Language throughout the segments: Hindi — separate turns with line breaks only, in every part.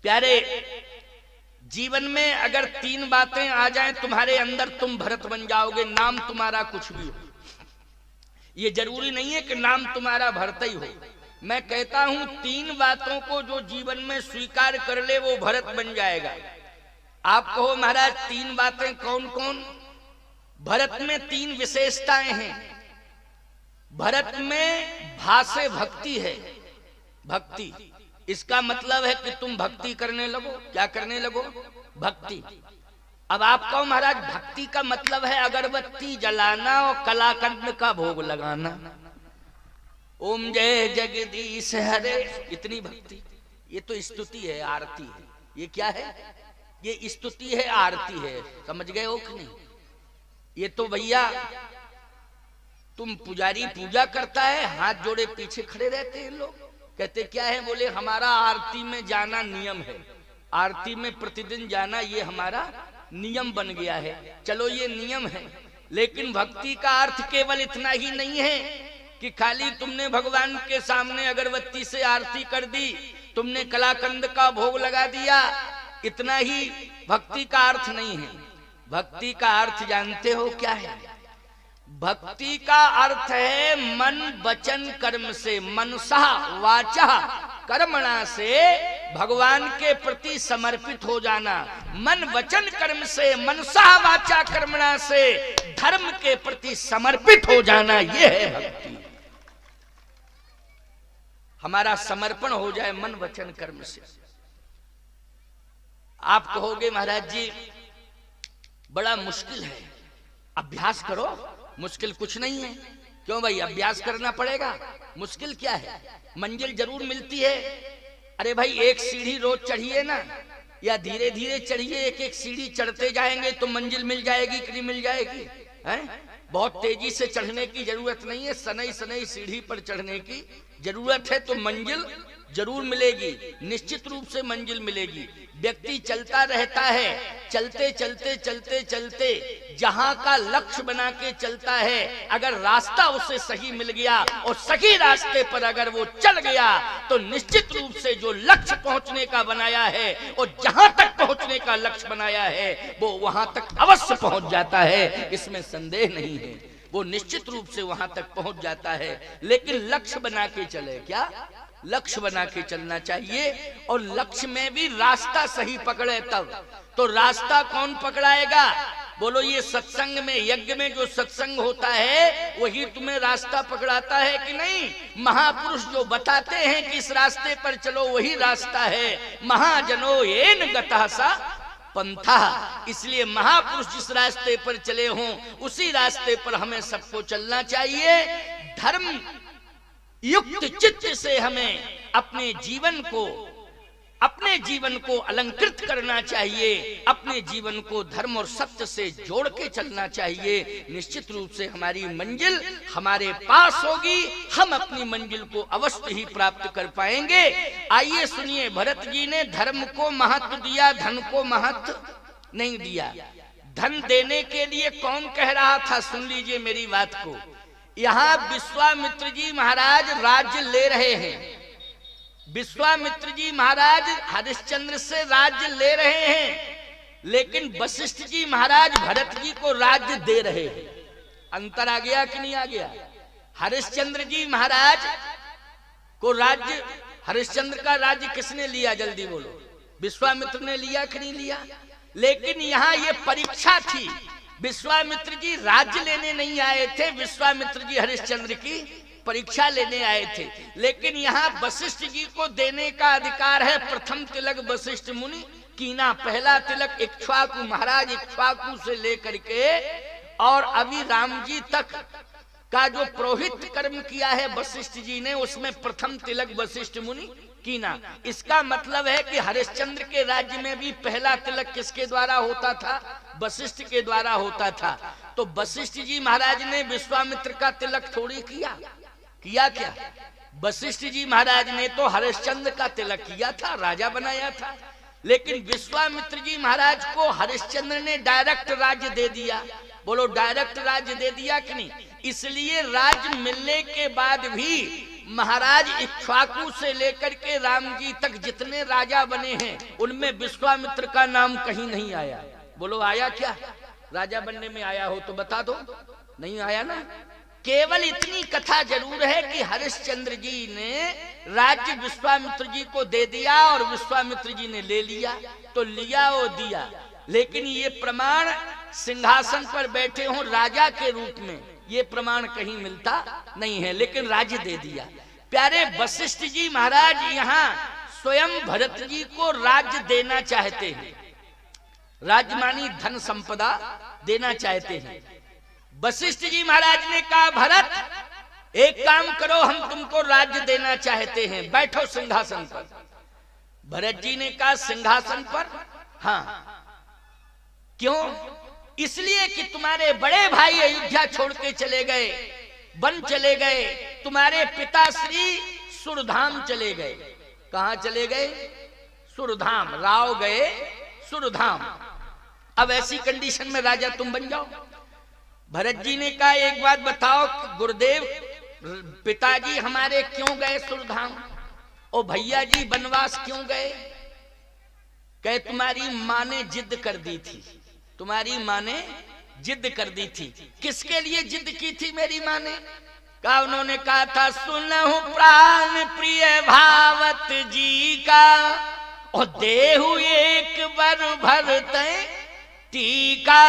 प्यारे, जीवन में अगर 3 बातें आ जाएं तुम्हारे अंदर, तुम भरत बन जाओगे। नाम तुम्हारा कुछ भी हो, ये जरूरी नहीं है कि नाम तुम्हारा भरत ही हो। मैं कहता हूं 3 बातों को जो जीवन में स्वीकार कर ले वो भरत बन जाएगा। आप कहो महाराज 3 बातें कौन कौन? भरत में 3 विशेषताएं हैं। भरत में भासे भक्ति है। भक्ति, इसका मतलब है कि तुम भक्ति करने लगो। क्या करने लगो? भक्ति। अब आप कहो महाराज भक्ति का मतलब है अगरबत्ती जलाना और कलाकंद का भोग लगाना, ओम जय जगदीश हरे, इतनी भक्ति। ये तो स्तुति है, आरती है। ये क्या है? ये स्तुति है, आरती है। समझ गए हो कि नहीं? ये तो भैया तुम पुजारी पूजा करता है, हाथ जोड़े पीछे खड़े रहते हैं लोग, कहते क्या है? बोले हमारा आरती में जाना नियम है, आरती में प्रतिदिन जाना ये हमारा नियम बन गया है। चलो ये नियम है, लेकिन भक्ति का अर्थ केवल इतना ही नहीं है कि खाली तुमने भगवान के सामने अगरबत्ती से आरती कर दी, तुमने कलाकंद का भोग लगा दिया, इतना ही भक्ति का अर्थ नहीं है। भक्ति का अर्थ जानते हो क्या है? भक्ति का अर्थ है मन वचन कर्म से, मनसा वाचा कर्मणा से भगवान के प्रति समर्पित हो जाना। मन वचन कर्म से, मनसा वाचा कर्मणा से धर्म के प्रति समर्पित हो जाना, ये है भक्ति। हमारा समर्पण हो जाए मन वचन कर्म से। आप कहोगे महाराज जी बड़ा मुश्किल है, अभ्यास करो। मुश्किल कुछ नहीं है। क्यों भाई? अभ्यास करना पड़ेगा। मुश्किल क्या है? मंजिल जरूर मिलती है। अरे भाई एक सीढ़ी रोज चढ़िए ना, या धीरे धीरे चढ़िए, एक एक सीढ़ी चढ़ते जाएंगे तो मंजिल मिल जाएगी कि नहीं मिल जाएगी? हैं? बहुत तेजी से चढ़ने की जरूरत नहीं है, सनई सनई सीढ़ी पर चढ़ने की जरूरत है, तो मंजिल जरूर मिलेगी, निश्चित रूप से मंजिल मिलेगी। व्यक्ति चलता रहता है, चलते चलते चलते चलते जहां का लक्ष्य बना के चलता है, अगर रास्ता उसे सही मिल गया और सही रास्ते पर अगर वो चल गया तो निश्चित रूप से जो लक्ष्य पहुंचने का बनाया है और जहां तक पहुंचने का लक्ष्य बनाया है वो वहां तक अवश्य पहुंच जाता है, इसमें संदेह नहीं है। वो निश्चित रूप से वहां तक पहुंच जाता है, लेकिन लक्ष्य बना के चले। क्या? लक्ष्य बना के चलना चाहिए, और लक्ष्य में भी रास्ता सही पकड़े तब। तो रास्ता कौन पकड़ाएगा? बोलो ये सत्संग में, यज्ञ में जो सत्संग होता है वही तुम्हें रास्ता पकड़ाता है कि नहीं? महापुरुष जो बताते हैं कि इस रास्ते पर चलो वही रास्ता है। महाजनो येन गतः सा पंथा। इसलिए महापुरुष जिस रास्ते पर चले हों उसी रास्ते पर हमें सबको चलना चाहिए। धर्म युक्त चित्त से हमें अपने जीवन को अलंकृत करना चाहिए, अपने जीवन को धर्म और सत्य से जोड़ के चलना चाहिए। निश्चित रूप से हमारी मंजिल हमारे पास होगी, हम अपनी मंजिल को अवश्य ही प्राप्त कर पाएंगे। आइए सुनिए, भरत जी ने धर्म को महत्व दिया, धन को महत्व नहीं दिया। धन देने के लिए कौन कह रहा था? सुन लीजिए मेरी बात को। यहाँ विश्वामित्र जी महाराज राज्य ले रहे हैं। विश्वामित्र जी महाराज हरिश्चंद्र से राज्य ले रहे हैं, लेकिन वशिष्ठ जी महाराज भरत जी को राज्य दे रहे हैं। अंतर आ गया कि नहीं आ गया? हरिश्चंद्र जी महाराज को राज्य, हरिश्चंद्र का राज्य किसने लिया? जल्दी बोलो। विश्वामित्र ने लिया कि नहीं लिया? लेकिन यहाँ ये परीक्षा थी। विश्वामित्र जी राज्य लेने नहीं आए थे, विश्वामित्र जी हरिश्चंद्र की परीक्षा लेने आए थे। लेकिन यहाँ वशिष्ठ जी को देने का अधिकार है। प्रथम तिलक वशिष्ठ मुनि कीना, पहला तिलक इक्ष्वाकु महाराज इक्ष्वाकु से लेकर के और अभी राम जी तक का जो पुरोहित कर्म किया है वशिष्ठ जी ने, उसमें प्रथम तिलक वशिष्ठ मुनि कीना। इसका मतलब है कि हरिश्चंद्र के राज्य में भी पहला तिलक किसके द्वारा होता था? वशिष्ठ के द्वारा होता था। तो वशिष्ठ जी महाराज ने विश्वामित्र का तिलक थोड़ी किया क्या? वशिष्ठ जी महाराज ने तो हरिश्चंद्र का तिलक किया था, राजा बनाया था। लेकिन विश्वामित्र जी महाराज को हरिश्चंद्र ने डायरेक्ट राज्य दे दिया। बोलो डायरेक्ट राज्य दे दिया कि नहीं? इसलिए राज्य मिलने के बाद भी महाराज इक्ष्वाकु से लेकर के राम जी तक जितने राजा बने हैं उनमें विश्वामित्र का नाम कहीं नहीं आया। बोलो आया क्या? राजा बनने में आया हो तो बता दो, नहीं आया ना। केवल इतनी कथा जरूर है कि हरिश्चंद्र जी ने राज्य विश्वामित्र जी को दे दिया और विश्वामित्र जी ने ले लिया, तो लिया और दिया, लेकिन ये प्रमाण सिंहासन पर बैठे हों राजा के रूप में, ये प्रमाण कहीं मिलता नहीं है, लेकिन राज्य दे दिया। प्यारे वशिष्ठ जी महाराज यहाँ स्वयं भरत जी को राज्य देना चाहते हैं, राज्य मानी धन संपदा देना चाहते हैं। वशिष्ठ जी महाराज ने कहा भरत एक काम करो, हम तुमको राज्य देना चाहते हैं, बैठो सिंहासन पर। भरत जी ने कहा सिंहासन पर? हाँ। क्यों? इसलिए कि तुम्हारे बड़े भाई अयोध्या छोड़ के चले गए, वन चले गए, तुम्हारे पिताश्री सुरधाम चले गए। कहां चले गए? सुरधाम। राव गए सुरधाम। अब ऐसी कंडीशन में राजा तुम बन जाओ। भरत जी ने कहा एक बात बताओ गुरुदेव, पिताजी हमारे क्यों गए सुरधाम और भैया जी वनवास क्यों गए? कहे तुम्हारी माँ ने जिद कर दी थी, तुम्हारी माँ ने जिद कर दी थी। किसके लिए जिद की थी मेरी माँ ने? कहा उन्होंने कहा था सुनहु प्राण प्रिय भावत जी का और देहु एक बर भरते टीका,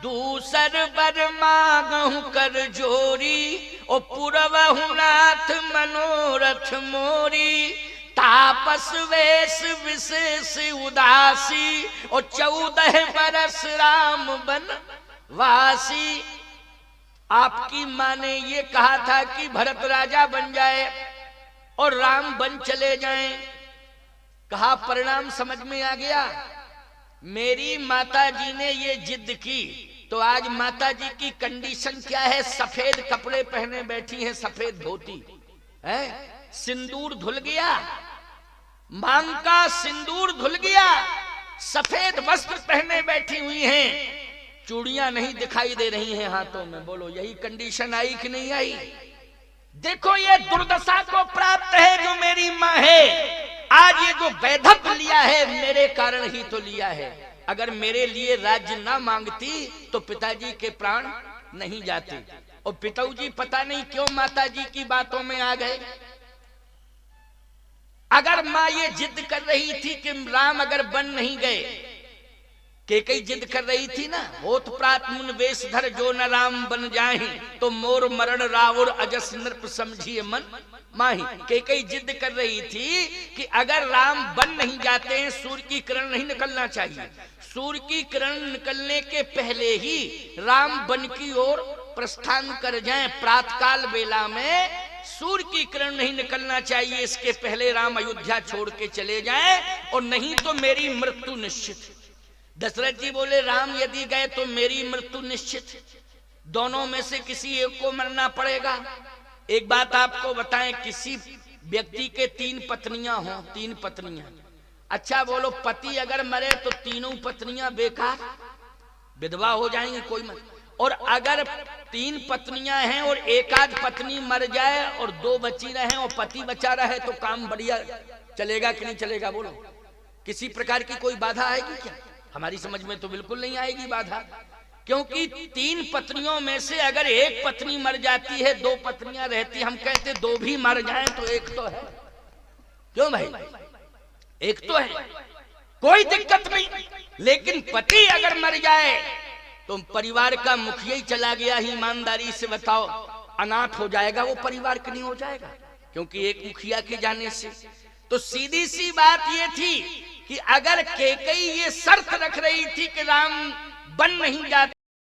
दूसर बर मांगहु कर जोरी और पुरवहु नाथ मनोरथ मोरी, तापस वेश विशेष उदासी और 14 बरस राम बन वासी। आपकी माँ ने ये कहा था कि भरत राजा बन जाए और राम बन चले जाएं। कहा परिणाम समझ में आ गया। मेरी माता जी ने ये जिद की तो आज माता जी की कंडीशन क्या है? सफेद कपड़े पहने बैठी हैं, सफेद धोती है, सिंदूर धुल गया, मांग का सिंदूर धुल गया, सफेद वस्त्र पहने बैठी हुई हैं, चूड़ियां नहीं दिखाई दे रही हैं हाथों में। बोलो यही कंडीशन आई कि नहीं आई? देखो ये दुर्दशा को प्राप्त है जो मेरी माँ है। आज ये जो वैधव्य लिया है मेरे कारण ही तो लिया है। अगर मेरे लिए राज्य ना मांगती तो पिताजी के प्राण नहीं जाते। और पिताजी पता नहीं क्यों माता जी की बातों में आ गए। अगर माँ ये जिद कर रही थी कि राम अगर बन नहीं गए, केकई जिद कर रही थी ना, होत प्रात मुन वेश धर जो न राम बन जाहि, तो मोर मरण रावण अजस नृप समझिए मन माही। केकई जिद कर रही थी कि अगर राम बन नहीं जाते हैं, सूर्य की किरण नहीं निकलना चाहिए, सूर्य की किरण निकलने के पहले ही राम बन की ओर प्रस्थान कर जाएं, प्रातकाल बेला में सूर्य की किरण नहीं निकलना चाहिए, इसके पहले राम अयोध्या छोड़ के चले जाएं, और नहीं तो मेरी मृत्यु निश्चित। दशरथ जी बोले राम यदि गए तो मेरी मृत्यु निश्चित, दोनों में से किसी एक को मरना पड़ेगा। एक बात आपको बताएं, किसी व्यक्ति के 3 पत्नियां हों, 3 पत्नियां, अच्छा बोलो पति अगर मरे तो तीनों पत्नियां बेकार विधवा हो जाएंगी, कोई मत। और अगर 3 पत्नियां हैं और एक आध पत्नी मर जाए और 2 बची रहे और पति बचा रहे तो काम बढ़िया चलेगा कि नहीं चलेगा? बोलो किसी प्रकार की कोई बाधा आएगी क्या? हमारी समझ में तो बिल्कुल नहीं आएगी बाधा, क्योंकि 3 पत्नियों में से अगर एक पत्नी मर जाती है, 2 पत्नियां रहती, हम कहते 2 भी मर जाएं तो एक तो है। क्यों भाई? एक तो है, कोई दिक्कत नहीं। लेकिन पति अगर मर जाए तो परिवार का मुखिया ही चला गया, ही ईमानदारी से बताओ, अनाथ हो जाएगा वो परिवार कि नहीं हो जाएगा? क्योंकि एक मुखिया के जाने से। तो सीधी सी बात ये थी कि अगर केकई ये शर्त रख रही थी कि राम बन नहीं जाते